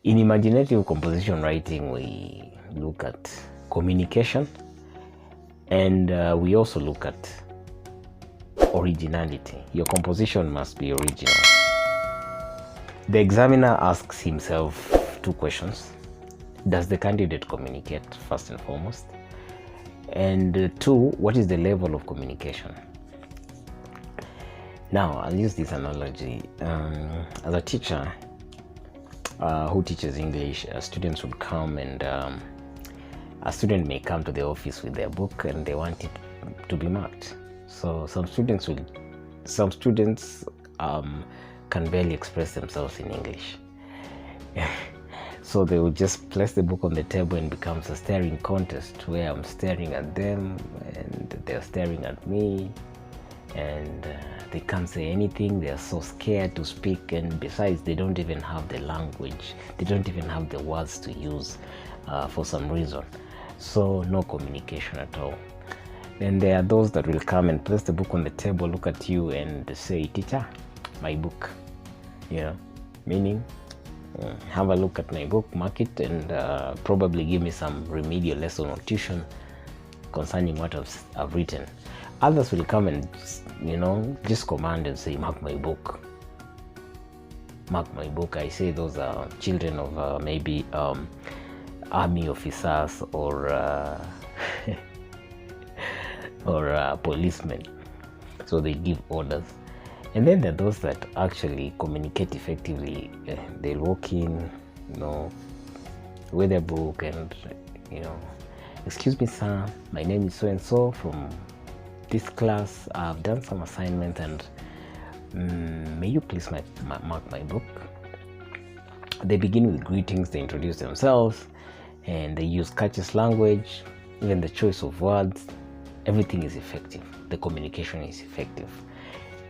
In imaginative composition writing, we look at communication, and we also look at originality. Your composition must be original. The examiner asks himself two questions. Does the candidate communicate, first and foremost? And two, what is the level of communication? Now, I'll use this analogy. As a teacher who teaches English, students would come, and a student may come to the office with their book and they want it to be marked. So some students can barely express themselves in English. So they will just place the book on the table and becomes a staring contest where I'm staring at them and they're staring at me, and they can't say anything. They're so scared to speak, and besides, they don't even have the language. They don't even have the words to use for some reason. So no communication at all. Then there are those that will come and place the book on the table, look at you and say, "Teacher, my book," meaning have a look at my book, mark it, and probably give me some remedial lesson or tuition concerning what I've written. Others will come and just command and say, "Mark my book, mark my book." I say those are children of maybe army officers or policemen, so they give orders. And then there are those that actually communicate effectively. They walk in, with their book and, "Excuse me, sir, my name is so and so from this class. I've done some assignment, and may you please mark my book." They begin with greetings. They introduce themselves, and they use courteous language. Even the choice of words, everything is effective. The communication is effective.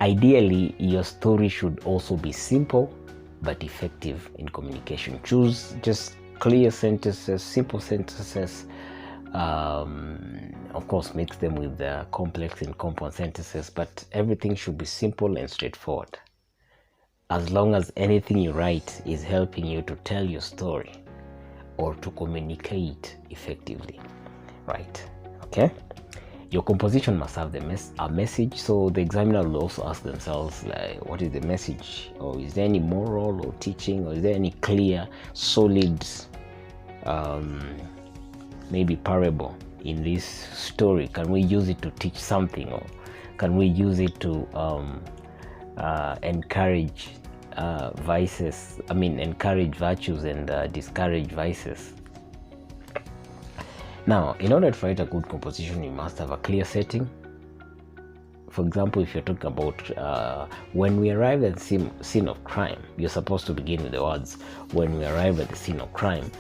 Ideally, your story should also be simple but effective in communication. Choose just clear sentences, simple sentences. Of course, mix them with the complex and compound sentences, but everything should be simple and straightforward. As long as anything you write is helping you to tell your story or to communicate effectively, right? Okay? Your composition must have a message. So the examiner will also ask themselves, like, what is the message? Or is there any moral or teaching? Or is there any clear, solid, maybe parable in this story? Can we use it to teach something? Or can we use it to encourage encourage virtues and discourage vices? Now, in order to write a good composition, you must have a clear setting. For example, if you're talking about when we arrive at the scene of crime, you're supposed to begin with the words, "When we arrive at the scene of crime."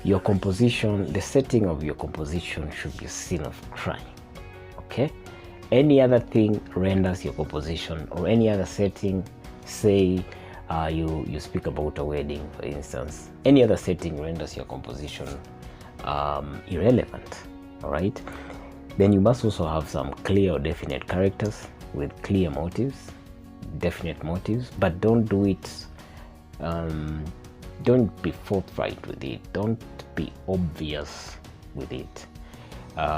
Your composition, the setting of your composition should be a scene of crime. Okay? Any other thing renders your composition, or any other setting, say you speak about a wedding, for instance. Any other setting renders your composition irrelevant. All right. Then you must also have some clear or definite characters with clear motives, definite motives, but don't do it. Don't be forthright with it. Don't be obvious with it.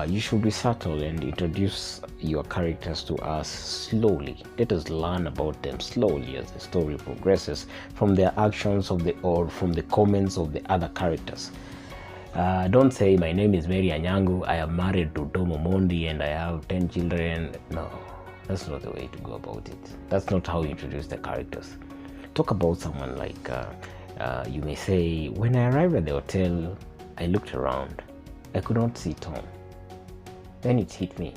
You should be subtle and introduce your characters to us slowly. Let us learn about them slowly as the story progresses, from their actions or from the comments of the other characters. Don't say, "My name is Mary Anyangu, I am married to Tom Omondi and I have 10 children. No, that's not the way to go about it. That's not how you introduce the characters. Talk about someone like, you may say, "When I arrived at the hotel, I looked around. I could not see Tom. Then it hit me.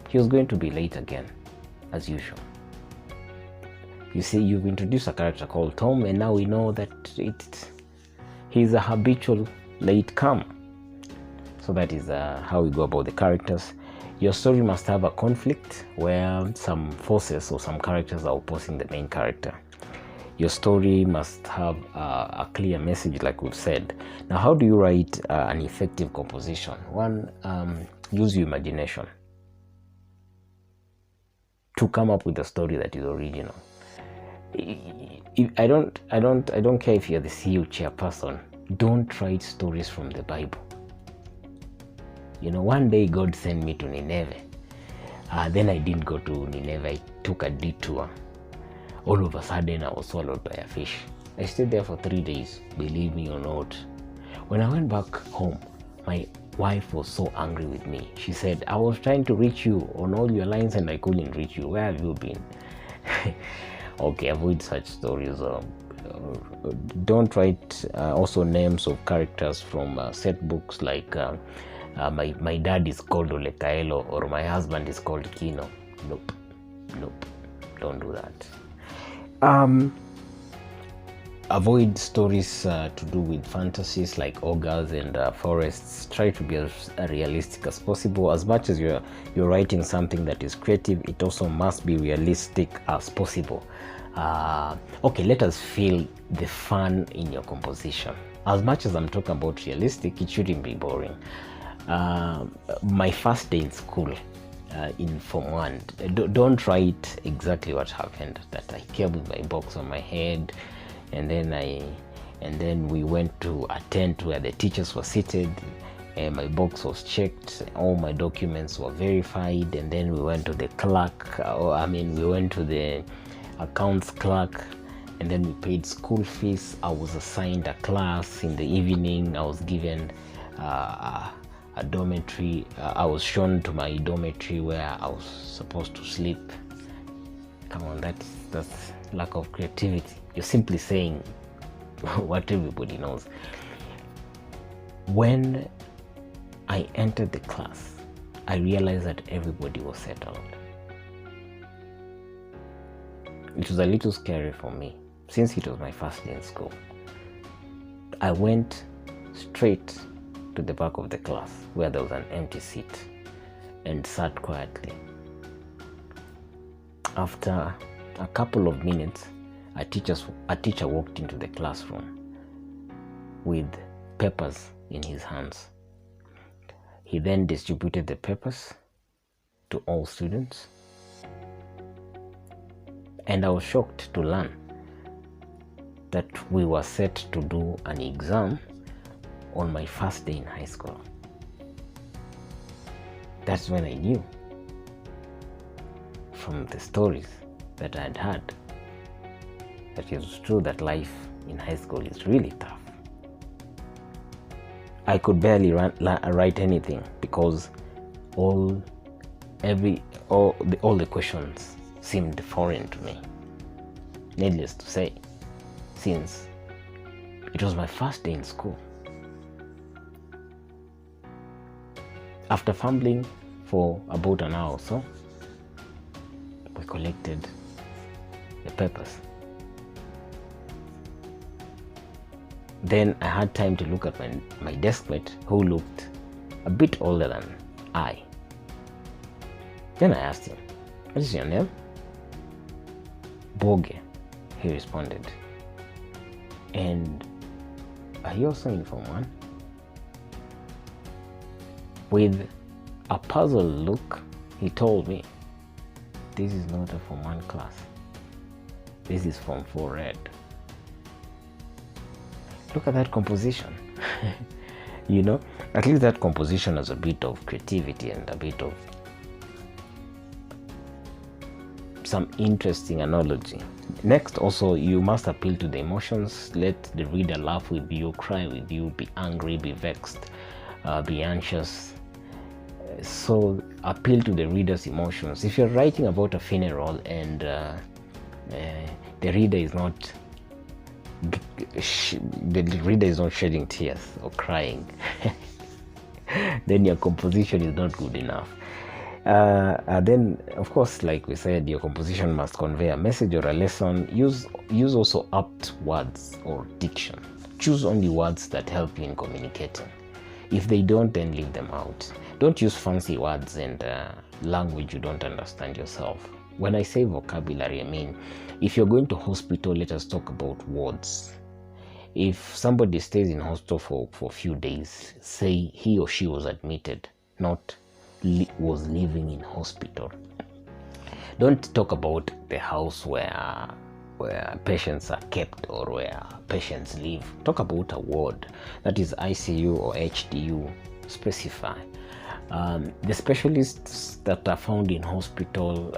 He was going to be late again, as usual." You see, you've introduced a character called Tom, and now we know that he's a habitual late comer. So that is how we go about the characters. Your story must have a conflict where some forces or some characters are opposing the main character. Your story must have a clear message, like we've said. Now, how do you write an effective composition? One, use your imagination to come up with a story that is original. I don't care if you're the CEO chairperson. Don't write stories from the Bible. One day God sent me to Nineveh. Then I didn't go to Nineveh. I took a detour. All of a sudden, I was swallowed by a fish. I stayed there for 3 days, believe me or not. When I went back home, my wife was so angry with me. She said, I was trying to reach you on all your lines and I couldn't reach you. Where have you been? Okay, avoid such stories. Don't write also names of characters from set books like my dad is called Olekaelo or my husband is called Kino. Nope, don't do that. Avoid stories to do with fantasies like ogres and forests. Try to be as realistic as possible. As much as you're writing something that is creative, it also must be realistic as possible. Okay, let us feel the fun in your composition. As much as I'm talking about realistic, it shouldn't be boring. My first day in school, in Form 1, don't write exactly what happened, that I came with my box on my head and then we went to a tent where the teachers were seated and my box was checked, all my documents were verified, and then we went to the clerk, we went to the accounts clerk, and then we paid school fees. I was assigned a class in the evening. I was given a dormitory. I was shown to my dormitory where I was supposed to sleep. Come on, that's lack of creativity. You're simply saying what everybody knows. When I entered the class, I realized that everybody was settled. It was a little scary for me since it was my first day in school. I went straight to the back of the class where there was an empty seat and sat quietly. After a couple of minutes, a teacher walked into the classroom with papers in his hands. He then distributed the papers to all students, and I was shocked to learn that we were set to do an exam on my first day in high school. That's when I knew from the stories that I had heard that it was true that life in high school is really tough. I could barely write anything because all the questions seemed foreign to me. Needless to say, since it was my first day in school. After fumbling for about an hour or so, we collected the papers. Then I had time to look at my deskmate, who looked a bit older than I. Then I asked him, "What is your name?" "Boge," he responded. "And are you also in Form 1? With a puzzled look, he told me, "This is not a Form 1 class. This is Form 4 Red." Look at that composition. At least that composition has a bit of creativity and a bit of some interesting analogy. Next, also, you must appeal to the emotions. Let the reader laugh with you, cry with you, be angry, be vexed, be anxious. So appeal to the reader's emotions. If you're writing about a funeral and the reader is not shedding tears or crying, then your composition is not good enough. Then, of course, like we said, your composition must convey a message or a lesson. Use also apt words or diction. Choose only words that help you in communicating. If they don't, then leave them out. Don't use fancy words and language you don't understand yourself. When I say vocabulary, I mean, if you're going to hospital, let us talk about wards. If somebody stays in hospital for a few days, say he or she was admitted, not was living in hospital. Don't talk about the house where where patients are kept or where patients live. Talk about a ward, that is ICU or HDU. Specify. The specialists that are found in hospital,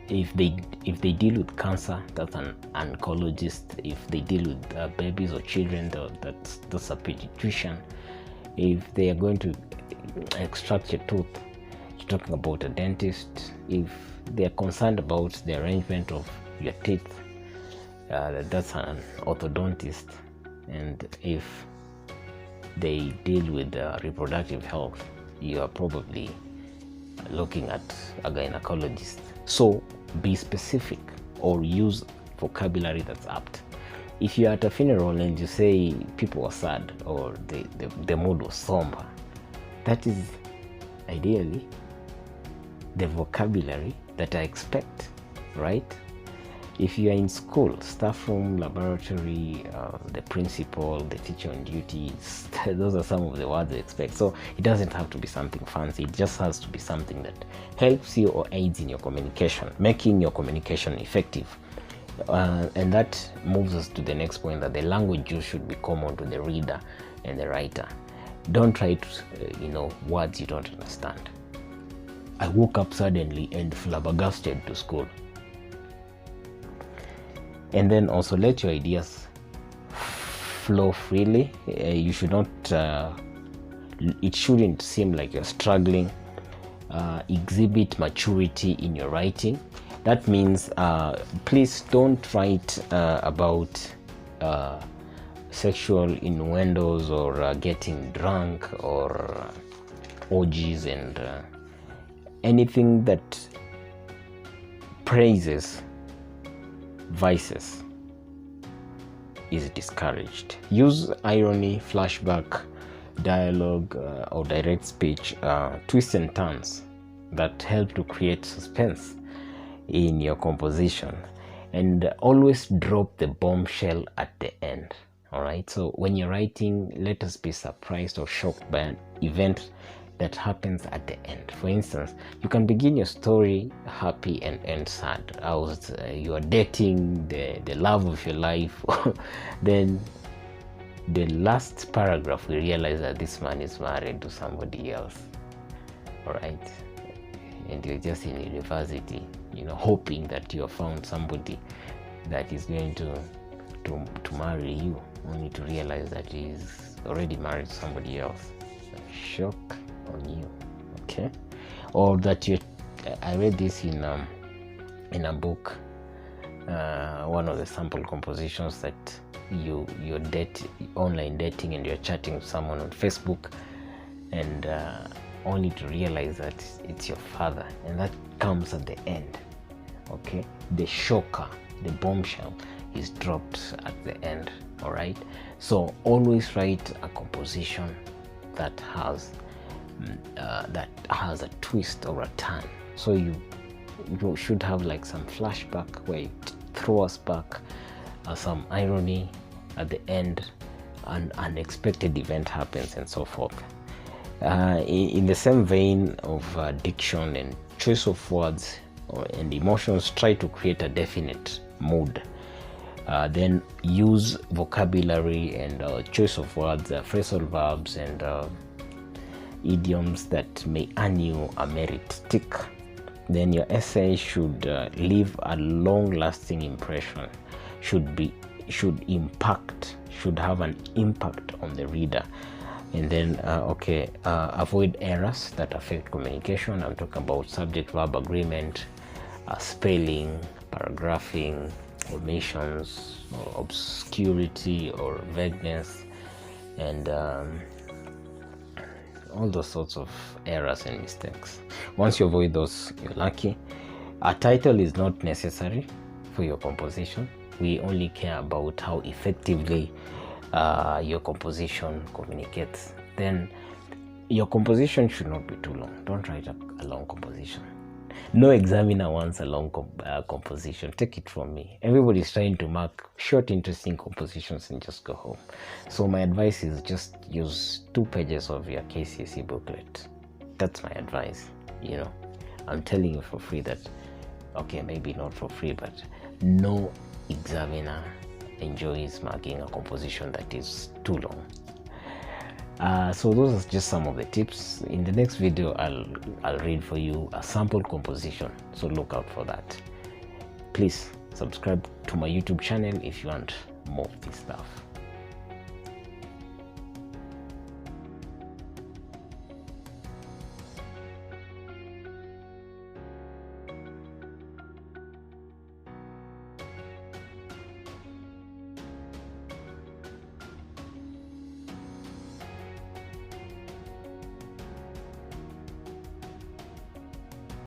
if they deal with cancer, that's an oncologist. If they deal with babies or children, that's a pediatrician. If they are going to extract your tooth, you're talking about a dentist. If they are concerned about the arrangement of your teeth, that's an orthodontist. And if they deal with reproductive health, you are probably looking at a gynecologist. So be specific or use vocabulary that's apt. If you're at a funeral and you say people were sad or the mood was somber, that is ideally the vocabulary that I expect, right? If you are in school, staff room, laboratory, the principal, the teacher on duty, those are some of the words I expect. So it doesn't have to be something fancy. It just has to be something that helps you or aids in your communication, making your communication effective. And that moves us to the next point, that the language use should be common to the reader and the writer. Don't write, words you don't understand. I woke up suddenly and flabbergasted to school. And then also let your ideas flow freely. You should not, it shouldn't seem like you're struggling. Exhibit maturity in your writing. That means please don't write about sexual innuendos or getting drunk or orgies and anything that praises vices is discouraged. Use irony, flashback, dialogue, or direct speech, twists and turns that help to create suspense in your composition. And always drop the bombshell at the end. All right, so when you're writing, let us be surprised or shocked by an event that happens at the end. For instance, you can begin your story happy and end sad. You are dating the love of your life. Then the last paragraph, we realize that this man is married to somebody else. All right, and you're just in university, hoping that you have found somebody that is going to marry you, only to realize that he's already married to somebody else. Shock on you. Okay, or that I read this in a book, one of the sample compositions, that you're online dating and you're chatting with someone on Facebook, and only to realize that it's your father, and that comes at the end. Okay, the shocker, the bombshell is dropped at the end. All right, so always write a composition that has a twist or a turn. So you should have like some flashback where you throw us back, some irony at the end, an unexpected event happens, and so forth. In the same vein of diction and choice of words and emotions, try to create a definite mood. Then use vocabulary and choice of words, phrasal verbs, and idioms that may earn you a merit tick. Then your essay should leave a long-lasting impression, should have an impact on the reader. And then avoid errors that affect communication. I'm talking about subject-verb agreement, spelling, paragraphing, omissions, or obscurity or vagueness, and all those sorts of errors and mistakes. Once you avoid those, you're lucky. A title is not necessary for your composition. We only care about how effectively your composition communicates. Then your composition should not be too long. Don't write a long composition. No examiner wants a long composition. Take it from me. Everybody's trying to mark short, interesting compositions and just go home. So my advice is just use 2 pages of your KCSE booklet. That's my advice. I'm telling you for free that, okay, maybe not for free, but No examiner enjoys marking a composition that is too long. So those are just some of the tips. In the next video, I'll read for you a sample composition, so look out for that. Please subscribe to my YouTube channel if you want more of this stuff.